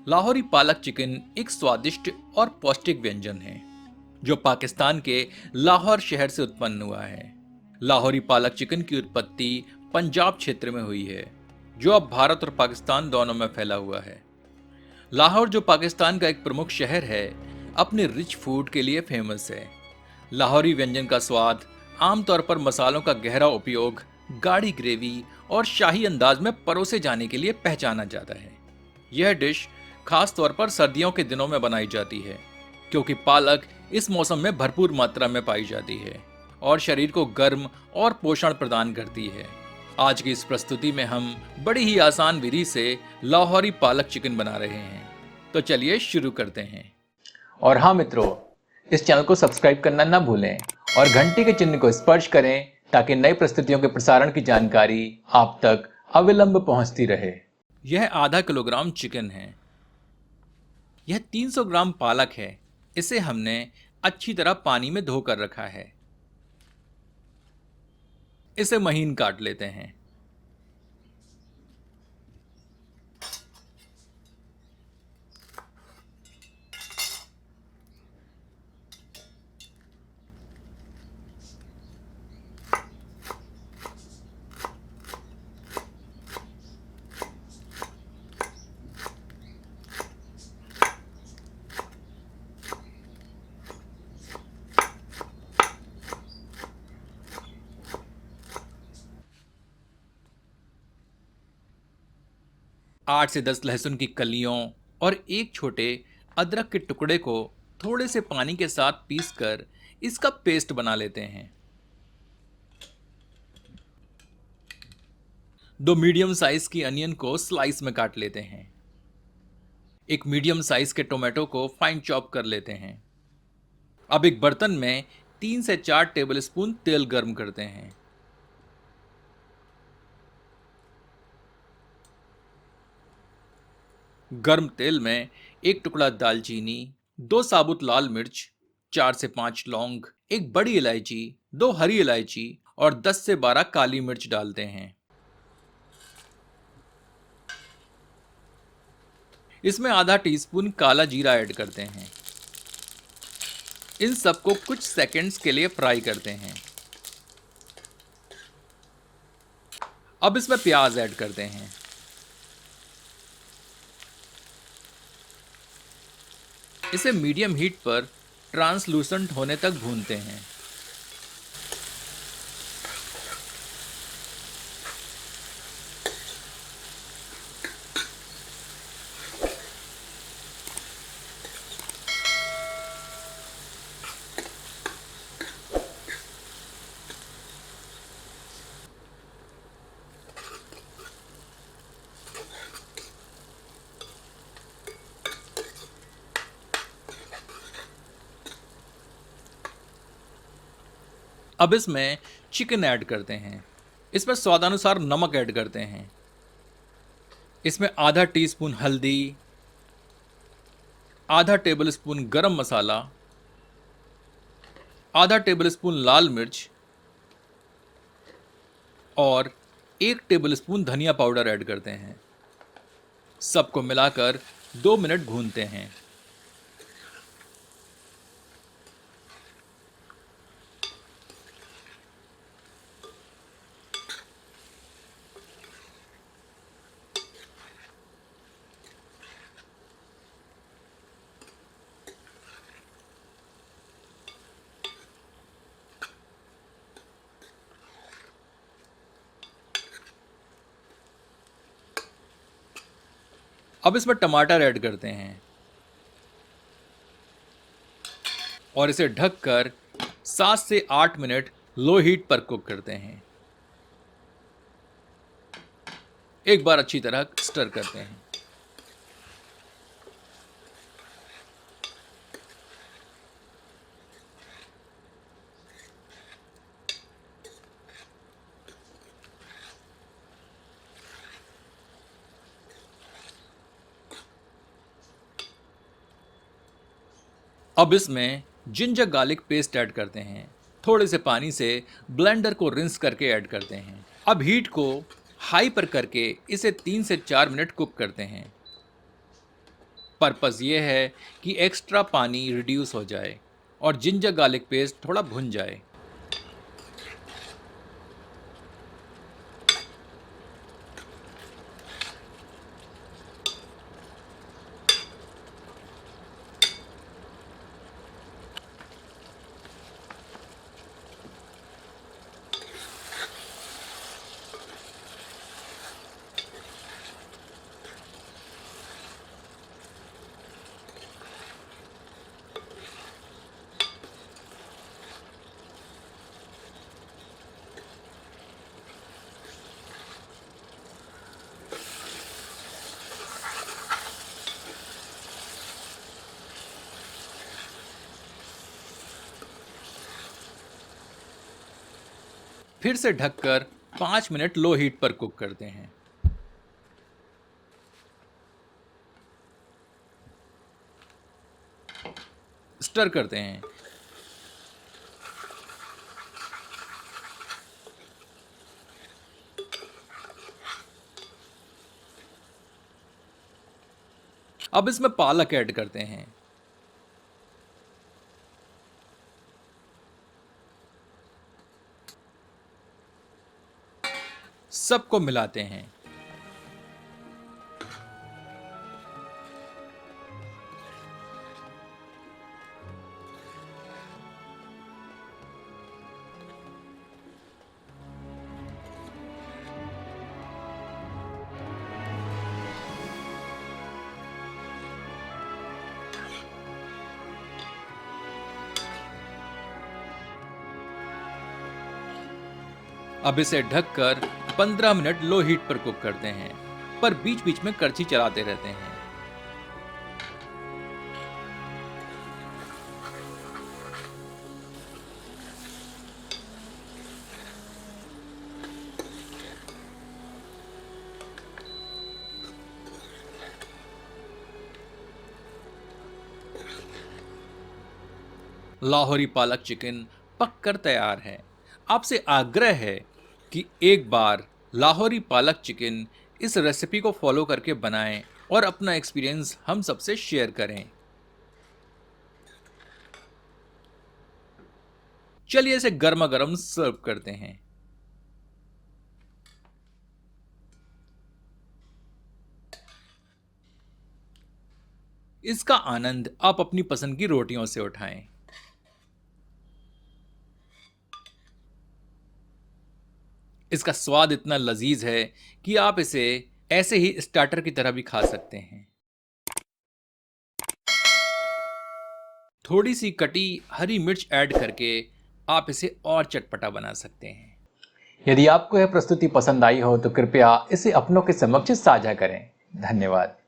लाहौरी पालक चिकन एक स्वादिष्ट और पौष्टिक व्यंजन है जो पाकिस्तान के लाहौर शहर से उत्पन्न हुआ है। लाहौरी पालक चिकन की उत्पत्ति पंजाब क्षेत्र में हुई है, जो अब भारत और पाकिस्तान दोनों में फैला हुआ है। लाहौर, जो पाकिस्तान का एक प्रमुख शहर है, अपने रिच फूड के लिए फेमस है। लाहौरी व्यंजन का स्वाद आमतौर पर मसालों का गहरा उपयोग, गाढ़ी ग्रेवी और शाही अंदाज में परोसे जाने के लिए पहचाना जाता है। यह डिश खास तौर पर सर्दियों के दिनों में बनाई जाती है, क्योंकि पालक इस मौसम में भरपूर मात्रा में पाई जाती है और शरीर को गर्म और पोषण प्रदान करती है। आज की इस प्रस्तुति में हम बड़ी ही आसान विधि से लाहौरी पालक चिकन बना रहे हैं, तो चलिए शुरू करते हैं। और हाँ मित्रों, इस चैनल को सब्सक्राइब करना ना भूलें और घंटी के चिन्ह को स्पर्श करें ताकि नई प्रस्तुतियों के प्रसारण की जानकारी आप तक अविलंब पहुंचती रहे। यह आधा किलोग्राम चिकन है। यह 300 ग्राम पालक है। इसे हमने अच्छी तरह पानी में धोकर रखा है। इसे महीन काट लेते हैं। आठ से 10 लहसुन की कलियों और एक छोटे अदरक के टुकड़े को थोड़े से पानी के साथ पीसकर इसका पेस्ट बना लेते हैं। 2 मीडियम साइज की अनियन को स्लाइस में काट लेते हैं। एक मीडियम साइज के टोमेटो को फाइन चॉप कर लेते हैं। अब एक बर्तन में 3 से 4 टेबलस्पून तेल गर्म करते हैं। गर्म तेल में एक टुकड़ा दालचीनी, 2 साबुत लाल मिर्च, 4 से 5 लौंग, एक बड़ी इलायची, 2 हरी इलायची और 10 से 12 काली मिर्च डालते हैं। इसमें आधा टीस्पून काला जीरा ऐड करते हैं। इन सबको कुछ सेकंड्स के लिए फ्राई करते हैं। अब इसमें प्याज ऐड करते हैं। इसे मीडियम हीट पर ट्रांसलूसेंट होने तक भूनते हैं। अब इसमें चिकन ऐड करते हैं। इसमें स्वादानुसार नमक ऐड करते हैं। इसमें आधा टीस्पून हल्दी, आधा टेबलस्पून गरम मसाला, आधा टेबलस्पून लाल मिर्च और 1 टेबलस्पून धनिया पाउडर ऐड करते हैं। सबको मिलाकर 2 मिनट भूनते हैं। अब इसमें टमाटर ऐड करते हैं और इसे ढककर 7 से 8 मिनट लो हीट पर कुक करते हैं। एक बार अच्छी तरह स्टर करते हैं। अब इसमें जिंजर गार्लिक पेस्ट ऐड करते हैं। थोड़े से पानी से ब्लेंडर को रिंस करके ऐड करते हैं। अब हीट को हाई पर करके इसे 3 से 4 मिनट कुक करते हैं। पर्पस ये है कि एक्स्ट्रा पानी रिड्यूस हो जाए और जिंजर गार्लिक पेस्ट थोड़ा भुन जाए। फिर से ढककर 5 मिनट लो हीट पर कुक करते हैं। स्टर करते हैं। अब इसमें पालक ऐड करते हैं। सबको मिलाते हैं। अब इसे ढककर 15 मिनट लो हीट पर कुक करते हैं, पर बीच बीच में करछी चलाते रहते हैं। लाहौरी पालक चिकन पककर तैयार है। आपसे आग्रह है कि एक बार लाहौरी पालक चिकन इस रेसिपी को फॉलो करके बनाएं और अपना एक्सपीरियंस हम सबसे शेयर करें। चलिए इसे गर्मा गर्म सर्व करते हैं। इसका आनंद आप अपनी पसंद की रोटियों से उठाएं। इसका स्वाद इतना लजीज है कि आप इसे ऐसे ही स्टार्टर की तरह भी खा सकते हैं। थोड़ी सी कटी हरी मिर्च ऐड करके आप इसे और चटपटा बना सकते हैं। यदि आपको यह प्रस्तुति पसंद आई हो तो कृपया इसे अपनों के समक्ष साझा करें। धन्यवाद।